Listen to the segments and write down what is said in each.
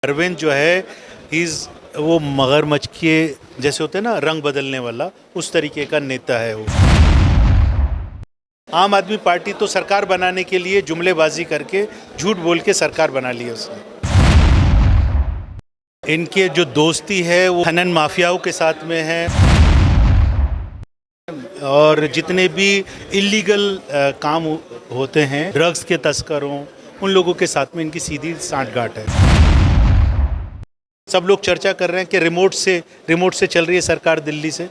अरविंद जो है वो मगरमच्छ के जैसे होते हैं ना, रंग बदलने वाला, उस तरीके का नेता है वो। आम आदमी पार्टी तो सरकार बनाने के लिए जुमलेबाजी करके झूठ बोल के सरकार बना ली है उसने। इनके जो दोस्ती है वो खनन माफियाओं के साथ में है और जितने भी इलीगल काम होते हैं, ड्रग्स के तस्करों, उन लोगों के साथ में इनकी सीधी सांठगांठ है। सब लोग चर्चा कर रहे हैं कि रिमोट से चल रही है सरकार दिल्ली से,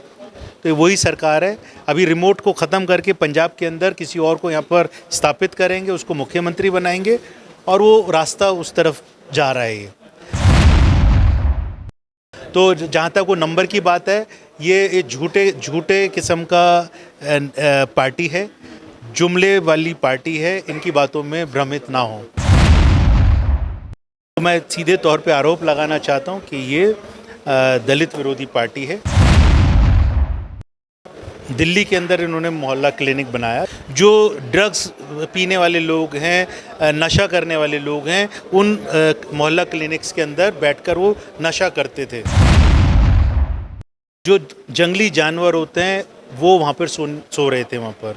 तो वही सरकार है। अभी रिमोट को ख़त्म करके पंजाब के अंदर किसी और को यहाँ पर स्थापित करेंगे, उसको मुख्यमंत्री बनाएंगे और वो रास्ता उस तरफ जा रहा है ये। तो जहाँ तक वो नंबर की बात है, ये झूठे किस्म का पार्टी है, जुमले वाली पार्टी है। इनकी बातों में भ्रमित ना हो। तो मैं सीधे तौर पे आरोप लगाना चाहता हूँ कि ये दलित विरोधी पार्टी है। दिल्ली के अंदर इन्होंने मोहल्ला क्लिनिक बनाया। जो ड्रग्स पीने वाले लोग हैं, नशा करने वाले लोग हैं, उन मोहल्ला क्लिनिक्स के अंदर बैठकर वो नशा करते थे। जो जंगली जानवर होते हैं वो वहाँ पर सो रहे थे वहाँ पर।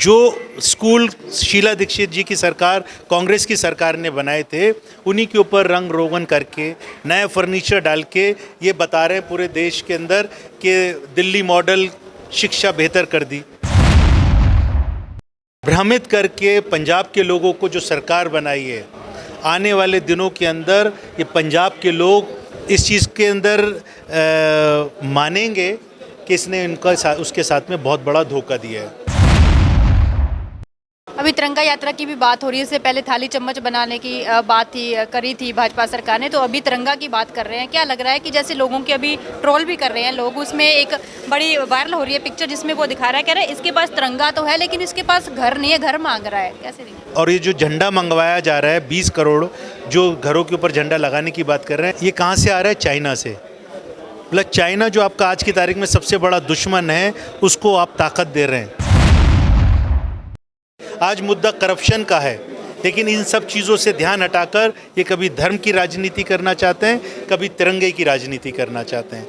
जो स्कूल शीला दीक्षित जी की सरकार, कांग्रेस की सरकार ने बनाए थे, उन्हीं के ऊपर रंग रोगन करके, नया फर्नीचर डाल के ये बता रहे हैं पूरे देश के अंदर कि दिल्ली मॉडल शिक्षा बेहतर कर दी। भ्रमित करके पंजाब के लोगों को जो सरकार बनाई है, आने वाले दिनों के अंदर ये पंजाब के लोग इस चीज़ के अंदर मानेंगे कि इसने उसके साथ में बहुत बड़ा धोखा दिया है। अभी तिरंगा यात्रा की भी बात हो रही है। इससे पहले थाली चम्मच बनाने की बात करी थी भाजपा सरकार ने, तो अभी तिरंगा की बात कर रहे हैं। क्या लग रहा है कि जैसे लोगों के अभी ट्रोल भी कर रहे हैं लोग, उसमें एक बड़ी वायरल हो रही है पिक्चर जिसमें वो दिखा रहा है, कह रहे हैं इसके पास तिरंगा तो है लेकिन इसके पास घर नहीं है, घर मांग रहा है। कैसे देखिए? और ये जो झंडा मंगवाया जा रहा है 20 करोड़ जो घरों के ऊपर झंडा लगाने की बात कर रहे हैं, ये कहाँ से आ रहा है? चाइना से। मतलब चाइना जो आपका आज की तारीख में सबसे बड़ा दुश्मन है, उसको आप ताकत दे रहे हैं। आज मुद्दा करप्शन का है, लेकिन इन सब चीज़ों से ध्यान हटाकर ये कभी धर्म की राजनीति करना चाहते हैं, कभी तिरंगे की राजनीति करना चाहते हैं।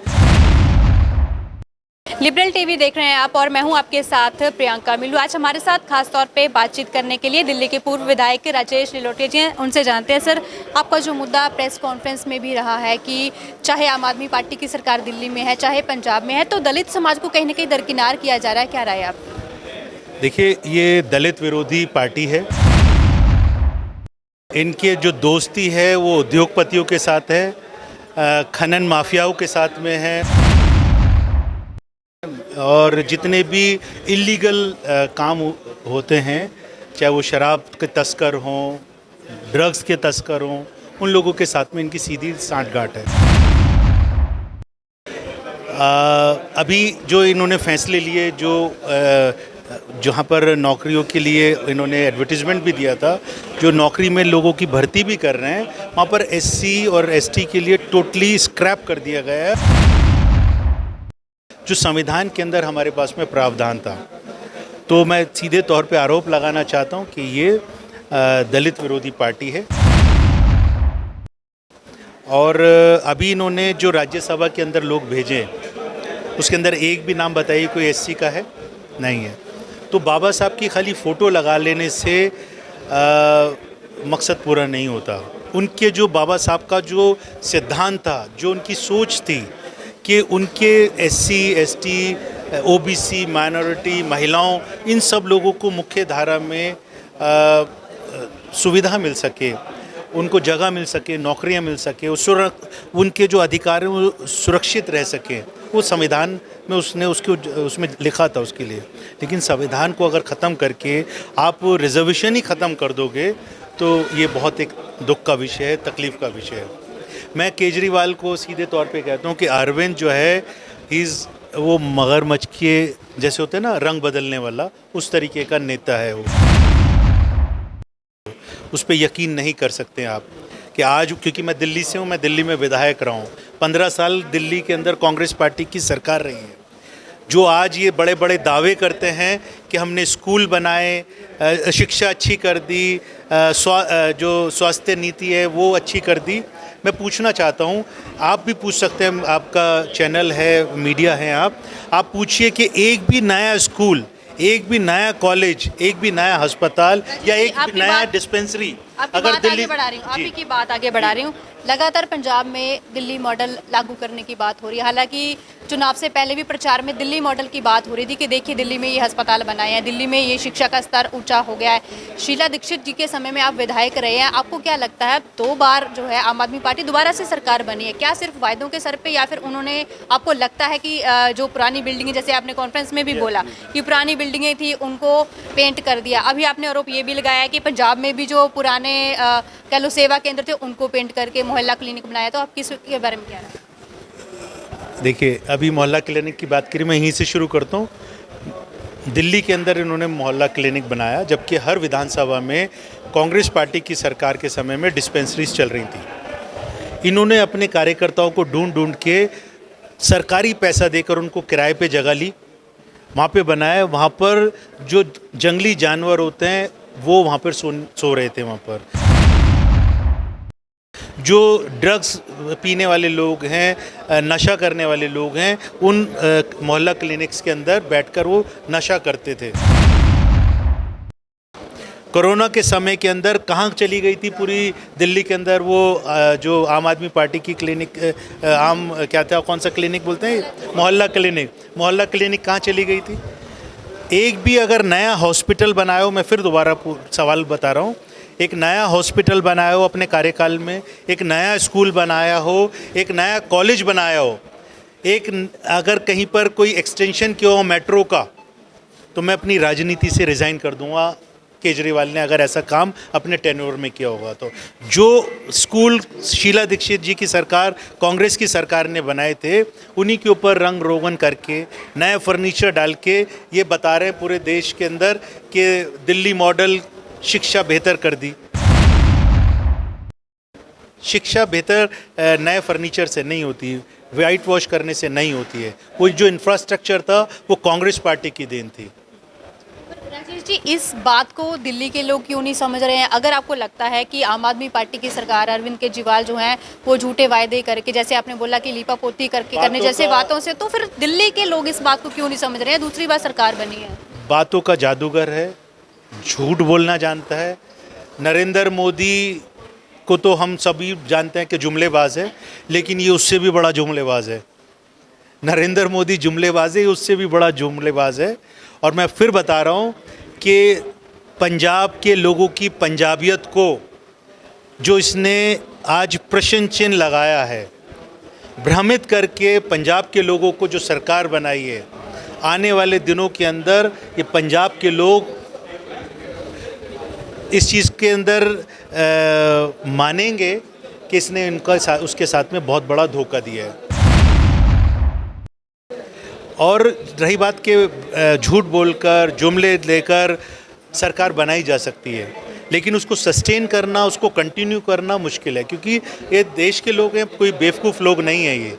लिबरल टीवी देख रहे हैं आप और मैं हूं आपके साथ प्रियंका मिल्लू। आज हमारे साथ खास तौर पे बातचीत करने के लिए दिल्ली के पूर्व विधायक राजेश नीलोटिया जी हैं। उनसे जानते हैं, सर आपका जो मुद्दा प्रेस कॉन्फ्रेंस में भी रहा है कि चाहे आम आदमी पार्टी की सरकार दिल्ली में है, चाहे पंजाब में है, तो दलित समाज को कहीं ना कहीं दरकिनार किया जा रहा है। क्या राय है आपकी? देखिए, ये दलित विरोधी पार्टी है। इनके जो दोस्ती है वो उद्योगपतियों के साथ है, खनन माफियाओं के साथ में है और जितने भी इलीगल काम होते हैं, चाहे वो शराब के तस्कर हों, ड्रग्स के तस्कर हों, उन लोगों के साथ में इनकी सीधी सांठगांठ है। अभी जो इन्होंने फैसले लिए, जो जहाँ पर नौकरियों के लिए इन्होंने एडवर्टीजमेंट भी दिया था, जो नौकरी में लोगों की भर्ती भी कर रहे हैं, वहाँ पर एससी और एसटी के लिए टोटली स्क्रैप कर दिया गया है, जो संविधान के अंदर हमारे पास में प्रावधान था। तो मैं सीधे तौर पे आरोप लगाना चाहता हूँ कि ये दलित विरोधी पार्टी है। और अभी इन्होंने जो राज्यसभा के अंदर लोग भेजे, उसके अंदर एक भी नाम बताइए कोई एससी का है? नहीं है। तो बाबा साहब की खाली फ़ोटो लगा लेने से मकसद पूरा नहीं होता। उनके जो बाबा साहब का जो सिद्धांत था, जो उनकी सोच थी कि उनके एससी, एसटी, ओबीसी, माइनॉरिटी, महिलाओं, इन सब लोगों को मुख्य धारा में सुविधा मिल सके, उनको जगह मिल सके, नौकरियां मिल सके, उनके जो अधिकार हैं वो सुरक्षित रह सके, वो संविधान में उसमें लिखा था उसके लिए। लेकिन संविधान को अगर ख़त्म करके आप रिजर्वेशन ही ख़त्म कर दोगे तो ये बहुत एक दुख का विषय है, तकलीफ़ का विषय है। मैं केजरीवाल को सीधे तौर पे कहता हूँ कि अरविंद जो है वो मगरमच्छ के जैसे होते हैं ना, रंग बदलने वाला, उस तरीके का नेता है वो। उस पर यकीन नहीं कर सकते आप कि आज, क्योंकि मैं दिल्ली से हूँ, मैं दिल्ली में विधायक रहा हूँ, 15 साल दिल्ली के अंदर कांग्रेस पार्टी की सरकार रही है। जो आज ये बड़े बड़े दावे करते हैं कि हमने स्कूल बनाए, शिक्षा अच्छी कर दी, जो स्वास्थ्य नीति है वो अच्छी कर दी, मैं पूछना चाहता हूँ, आप भी पूछ सकते हैं, आपका चैनल है, मीडिया है, आप पूछिए कि एक भी नया स्कूल, एक भी नया कॉलेज, एक भी नया अस्पताल या एक भी नया डिस्पेंसरी अगर दिल्ली बढ़ा रही हूँ, आप ही की बात आगे बढ़ा रही हूँ। लगातार पंजाब में दिल्ली मॉडल लागू करने की बात हो रही है। हालांकि चुनाव से पहले भी प्रचार में दिल्ली मॉडल की बात हो रही थी कि देखिए दिल्ली में ये अस्पताल बनाए हैं, दिल्ली में ये शिक्षा का स्तर ऊंचा हो गया है। शीला दीक्षित जी के समय में आप विधायक रहे हैं, आपको क्या लगता है 2 बार जो है आम आदमी पार्टी दोबारा से सरकार बनी है, क्या सिर्फ वायदों के सर पे, या फिर उन्होंने, आपको लगता है कि जो पुरानी बिल्डिंगें, जैसे आपने कॉन्फ्रेंस में भी बोला कि पुरानी बिल्डिंगें थी उनको पेंट कर दिया, अभी आपने आरोप ये भी लगाया कि पंजाब में भी जो पुराने कह लो सेवा केंद्र थे उनको पेंट करके मोहल्ला क्लिनिक बनाया, तो आप किस के बारे में क्या है? देखिए, अभी मोहल्ला क्लिनिक की बात करी, मैं यहीं से शुरू करता हूँ। दिल्ली के अंदर इन्होंने मोहल्ला क्लिनिक बनाया, जबकि हर विधानसभा में कांग्रेस पार्टी की सरकार के समय में डिस्पेंसरीज चल रही थी। इन्होंने अपने कार्यकर्ताओं को ढूंढ ढूंढ के सरकारी पैसा देकर उनको किराए पे जगह ली, वहाँ पे बनाया। वहाँ पर जो जंगली जानवर होते हैं वो वहाँ पर सो रहे थे। वहाँ पर जो ड्रग्स पीने वाले लोग हैं, नशा करने वाले लोग हैं, उन मोहल्ला क्लिनिक्स के अंदर बैठकर वो नशा करते थे। कोरोना के समय के अंदर कहाँ चली गई थी पूरी दिल्ली के अंदर वो जो आम आदमी पार्टी की क्लिनिक, क्या था, कौन सा क्लिनिक बोलते हैं, मोहल्ला क्लिनिक कहाँ चली गई थी? एक भी अगर नया हॉस्पिटल बनाया हो, मैं फिर दोबारा सवाल बता रहा हूँ, एक नया हॉस्पिटल बनाया हो अपने कार्यकाल में, एक नया स्कूल बनाया हो, एक नया कॉलेज बनाया हो, एक अगर कहीं पर कोई एक्सटेंशन किया हो मेट्रो का, तो मैं अपनी राजनीति से रिज़ाइन कर दूंगा केजरीवाल ने अगर ऐसा काम अपने टेन्योर में किया होगा तो। जो स्कूल शीला दीक्षित जी की सरकार, कांग्रेस की सरकार ने बनाए थे, उन्हीं के ऊपर रंग रोगन करके, नया फर्नीचर डाल के ये बता रहे हैं पूरे देश के अंदर कि दिल्ली मॉडल शिक्षा बेहतर कर दी। शिक्षा बेहतर नए फर्नीचर से नहीं होती, वाइट वॉश करने से नहीं होती है। वो जो इंफ्रास्ट्रक्चर था वो कांग्रेस पार्टी की देन थी। राजेश जी, इस बात को दिल्ली के लोग क्यों नहीं समझ रहे हैं? अगर आपको लगता है कि आम आदमी पार्टी की सरकार, अरविंद केजरीवाल जो हैं वो झूठे वायदे करके, जैसे आपने बोला कि लीपापोती करने जैसे बातों से, तो फिर दिल्ली के लोग इस बात को क्यों नहीं समझ रहे हैं? दूसरी बार सरकार बनी है। बातों का जादूगर है, झूठ बोलना जानता है। नरेंद्र मोदी को तो हम सभी जानते हैं कि जुमलेबाज है, लेकिन ये उससे भी बड़ा जुमलेबाज है। नरेंद्र मोदी जुमलेबाज है, उससे भी बड़ा जुमलेबाज है। और मैं फिर बता रहा हूँ कि पंजाब के लोगों की पंजाबियत को जो इसने आज प्रश्न चिन्ह लगाया है, भ्रमित करके पंजाब के लोगों को जो सरकार बनाई है, आने वाले दिनों के अंदर ये पंजाब के लोग इस चीज़ के अंदर मानेंगे कि इसने उसके साथ में बहुत बड़ा धोखा दिया है। और रही बात के झूठ बोलकर, जुमले लेकर सरकार बनाई जा सकती है, लेकिन उसको सस्टेन करना, उसको कंटिन्यू करना मुश्किल है, क्योंकि ये देश के लोग हैं, कोई बेवकूफ़ लोग नहीं हैं। ये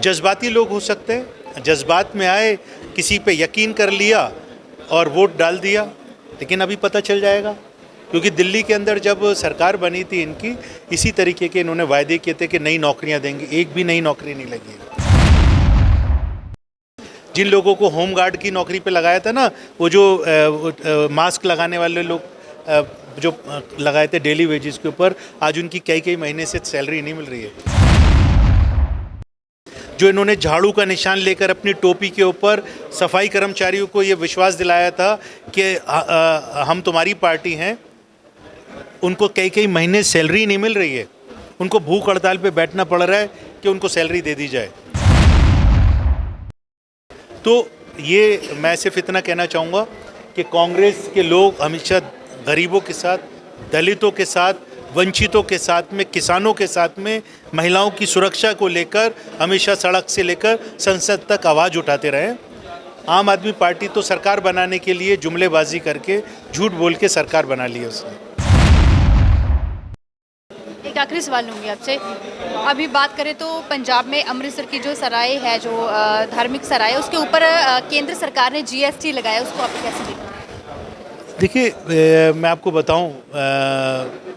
जज्बाती लोग हो सकते हैं, जज्बात में आए, किसी पे यकीन कर लिया और वोट डाल दिया, लेकिन अभी पता चल जाएगा। क्योंकि दिल्ली के अंदर जब सरकार बनी थी इनकी, इसी तरीके के इन्होंने वायदे किए थे कि नई नौकरियां देंगे, एक भी नई नौकरी नहीं लगी। जिन लोगों को होम गार्ड की नौकरी पे लगाया था ना, वो जो मास्क लगाने वाले लोग जो लगाए थे डेली वेजेस के ऊपर, आज उनकी कई महीने से सैलरी नहीं मिल रही है। जो इन्होंने झाड़ू का निशान लेकर अपनी टोपी के ऊपर सफाई कर्मचारियों को ये विश्वास दिलाया था कि हम तुम्हारी पार्टी हैं, उनको कई महीने सैलरी नहीं मिल रही है। उनको भूख हड़ताल पे बैठना पड़ रहा है कि उनको सैलरी दे दी जाए। तो ये मैं सिर्फ इतना कहना चाहूँगा कि कांग्रेस के लोग हमेशा गरीबों के साथ, दलितों के साथ, वंचितों के साथ में, किसानों के साथ में, महिलाओं की सुरक्षा को लेकर हमेशा सड़क से लेकर संसद तक आवाज़ उठाते रहे। आम आदमी पार्टी तो सरकार बनाने के लिए जुमलेबाजी करके, झूठ बोल के सरकार बना ली है उसने। आखिरी सवाल लूँगी आपसे। अभी बात करें तो पंजाब में अमृतसर की जो सराय है, जो धार्मिक सराय है, उसके ऊपर केंद्र सरकार ने जीएसटी लगाया, उसको आप कैसे देखते हैं? देखिए, मैं आपको बताऊं,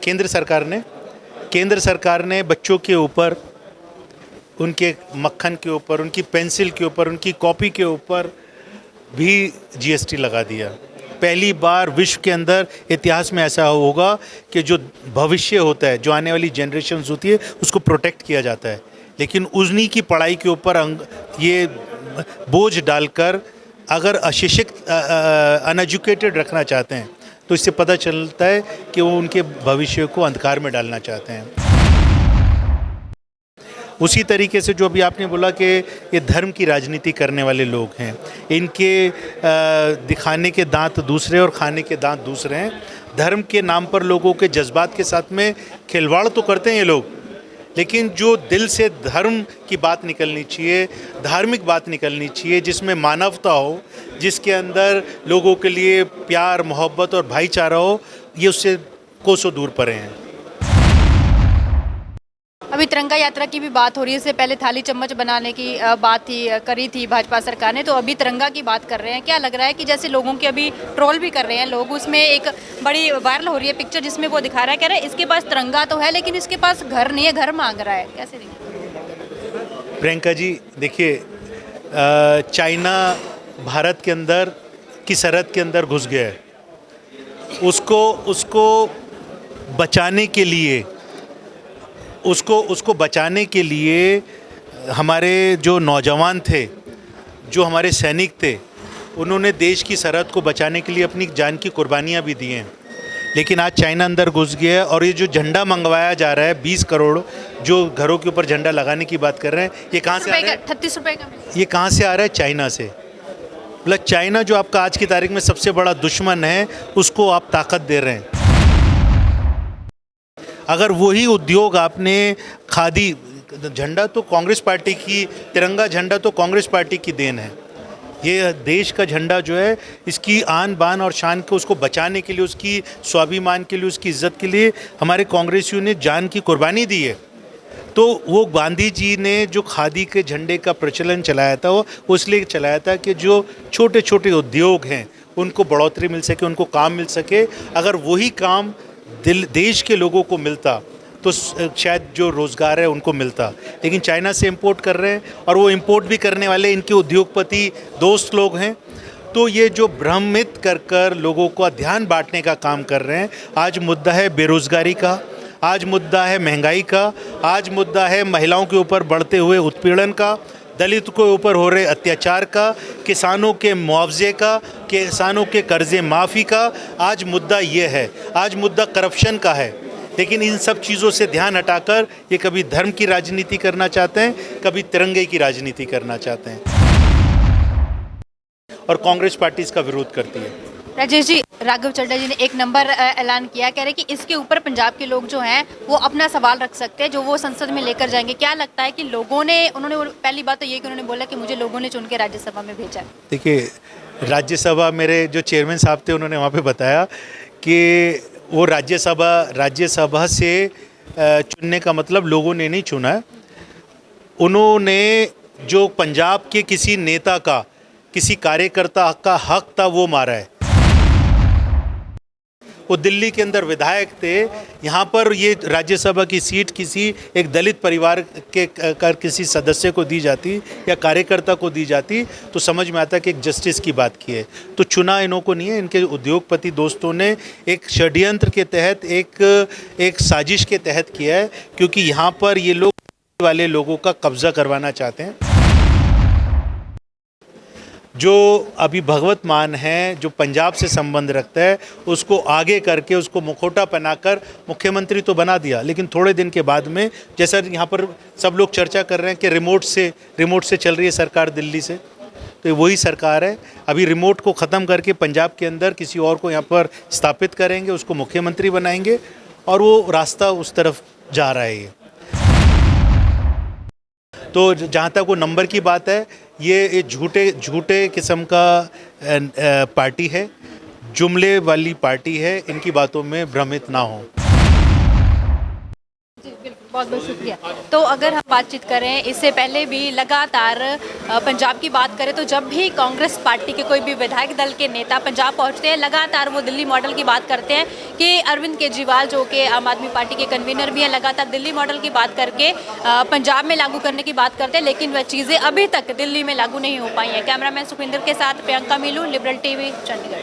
केंद्र सरकार ने बच्चों के ऊपर, उनके मक्खन के ऊपर, उनकी पेंसिल के ऊपर, उनकी कॉपी के ऊपर भी जीएसटी लगा दिया। पहली बार विश्व के अंदर इतिहास में ऐसा होगा कि जो भविष्य होता है, जो आने वाली जनरेशन्स होती है, उसको प्रोटेक्ट किया जाता है। लेकिन उन्हीं की पढ़ाई के ऊपर ये बोझ डालकर अगर अशिक्षित, अनएजुकेटेड रखना चाहते हैं, तो इससे पता चलता है कि वो उनके भविष्य को अंधकार में डालना चाहते हैं। उसी तरीके से जो अभी आपने बोला कि ये धर्म की राजनीति करने वाले लोग हैं, इनके दिखाने के दांत दूसरे और खाने के दांत दूसरे हैं। धर्म के नाम पर लोगों के जज्बात के साथ में खिलवाड़ तो करते हैं ये लोग, लेकिन जो दिल से धर्म की बात निकलनी चाहिए, धार्मिक बात निकलनी चाहिए, जिसमें मानवता हो, जिसके अंदर लोगों के लिए प्यार, मोहब्बत और भाईचारा हो, ये उससे कोसों दूर परे हैं। अभी तिरंगा यात्रा की भी बात हो रही है, इससे पहले थाली चम्मच बनाने की बात करी थी भाजपा सरकार ने, तो अभी तिरंगा की बात कर रहे हैं। क्या लग रहा है कि जैसे लोगों की अभी ट्रोल भी कर रहे हैं लोग, उसमें एक बड़ी वायरल हो रही है पिक्चर जिसमें वो दिखा रहा है, कह रहे हैं इसके पास तिरंगा तो है लेकिन इसके पास घर नहीं है, घर मांग रहा है। कैसे देखिए प्रियंका जी, देखिए, चाइना भारत के अंदर की सरहद के अंदर घुस गया है। उसको बचाने के लिए, उसको बचाने के लिए हमारे जो नौजवान थे, जो हमारे सैनिक थे, उन्होंने देश की सरहद को बचाने के लिए अपनी जान की कुर्बानियाँ भी दी हैं। लेकिन आज चाइना अंदर घुस गया है और ये जो झंडा मंगवाया जा रहा है, 20 करोड़ जो घरों के ऊपर झंडा लगाने की बात कर रहे हैं, ये कहाँ से आ रहा है? 38 रुपये का। ये कहाँ से आ रहा है? चाइना से। मतलब चाइना जो आपका आज की तारीख में सबसे बड़ा दुश्मन है, उसको आप ताकत दे रहे हैं। अगर वही उद्योग आपने खादी, झंडा तो कांग्रेस पार्टी की, तिरंगा झंडा तो कांग्रेस पार्टी की देन है। ये देश का झंडा जो है, इसकी आन बान और शान को, उसको बचाने के लिए, उसकी स्वाभिमान के लिए, उसकी इज्जत के लिए हमारे कांग्रेसियों ने जान की कुर्बानी दी है। तो वो गांधी जी ने जो खादी के झंडे का प्रचलन चलाया था, वो इसलिए चलाया था कि जो छोटे छोटे उद्योग हैं उनको बढ़ोतरी मिल सके, उनको काम मिल सके। अगर वही काम देश के लोगों को मिलता तो शायद जो रोज़गार है उनको मिलता। लेकिन चाइना से इंपोर्ट कर रहे हैं, और वो इंपोर्ट भी करने वाले इनके उद्योगपति दोस्त लोग हैं। तो ये जो भ्रमित कर लोगों का ध्यान बांटने का काम कर रहे हैं। आज मुद्दा है बेरोज़गारी का, आज मुद्दा है महंगाई का, आज मुद्दा है महिलाओं के ऊपर बढ़ते हुए उत्पीड़न का, दलित के ऊपर हो रहे अत्याचार का, किसानों के मुआवजे का, किसानों के कर्जे माफ़ी का। आज मुद्दा ये है, आज मुद्दा करप्शन का है। लेकिन इन सब चीज़ों से ध्यान हटाकर ये कभी धर्म की राजनीति करना चाहते हैं, कभी तिरंगे की राजनीति करना चाहते हैं, और कांग्रेस पार्टी इसका विरोध करती है। राजेश जी, राघव चड्ढा जी ने एक नंबर ऐलान किया, कह रहे कि इसके ऊपर पंजाब के लोग जो हैं वो अपना सवाल रख सकते हैं, जो वो संसद में लेकर जाएंगे। क्या लगता है कि लोगों ने, उन्होंने पहली बात तो ये कि उन्होंने बोला कि मुझे लोगों ने चुन के राज्यसभा में भेजा है। देखिए, राज्यसभा, मेरे जो चेयरमैन साहब थे उन्होंने वहाँ पे बताया कि वो राज्यसभा से चुनने का मतलब लोगों ने नहीं चुना है। उन्होंने जो पंजाब के किसी नेता का, किसी कार्यकर्ता का हक था, वो मारा है। वो दिल्ली के अंदर विधायक थे, यहाँ पर ये राज्यसभा की सीट किसी एक दलित परिवार के किसी सदस्य को दी जाती या कार्यकर्ता को दी जाती तो समझ में आता कि एक जस्टिस की बात की है। तो चुना इन्हों को नहीं है, इनके उद्योगपति दोस्तों ने एक षड्यंत्र के तहत, एक साजिश के तहत किया है, क्योंकि यहाँ पर ये लोग वाले लोगों का कब्जा करवाना चाहते हैं। जो अभी भगवत मान है, जो पंजाब से संबंध रखता है, उसको आगे करके, उसको मुखौटा पहनाकर मुख्यमंत्री तो बना दिया, लेकिन थोड़े दिन के बाद में, जैसा यहाँ पर सब लोग चर्चा कर रहे हैं कि रिमोट से चल रही है सरकार दिल्ली से, तो ये वही सरकार है। अभी रिमोट को ख़त्म करके पंजाब के अंदर किसी और को यहाँ पर स्थापित करेंगे, उसको मुख्यमंत्री बनाएंगे, और वो रास्ता उस तरफ जा रहा है। तो जहाँ तक वो नंबर की बात है, ये झूठे किस्म का पार्टी है, जुमले वाली पार्टी है। इनकी बातों में भ्रमित ना हो। बहुत बहुत शुक्रिया। तो अगर हम बातचीत करें, इससे पहले भी लगातार पंजाब की बात करें तो जब भी कांग्रेस पार्टी के कोई भी विधायक दल के नेता पंजाब पहुंचते हैं, लगातार वो दिल्ली मॉडल की बात करते हैं कि अरविंद केजरीवाल जो कि आम आदमी पार्टी के कन्वीनर भी हैं, लगातार दिल्ली मॉडल की बात करके पंजाब में लागू करने की बात करते हैं, लेकिन वह चीज़ें अभी तक दिल्ली में लागू नहीं हो पाई हैं। कैमरामैन सुखविंदर के साथ प्रियंका मीलू, लिबरल टीवी, चंडीगढ़।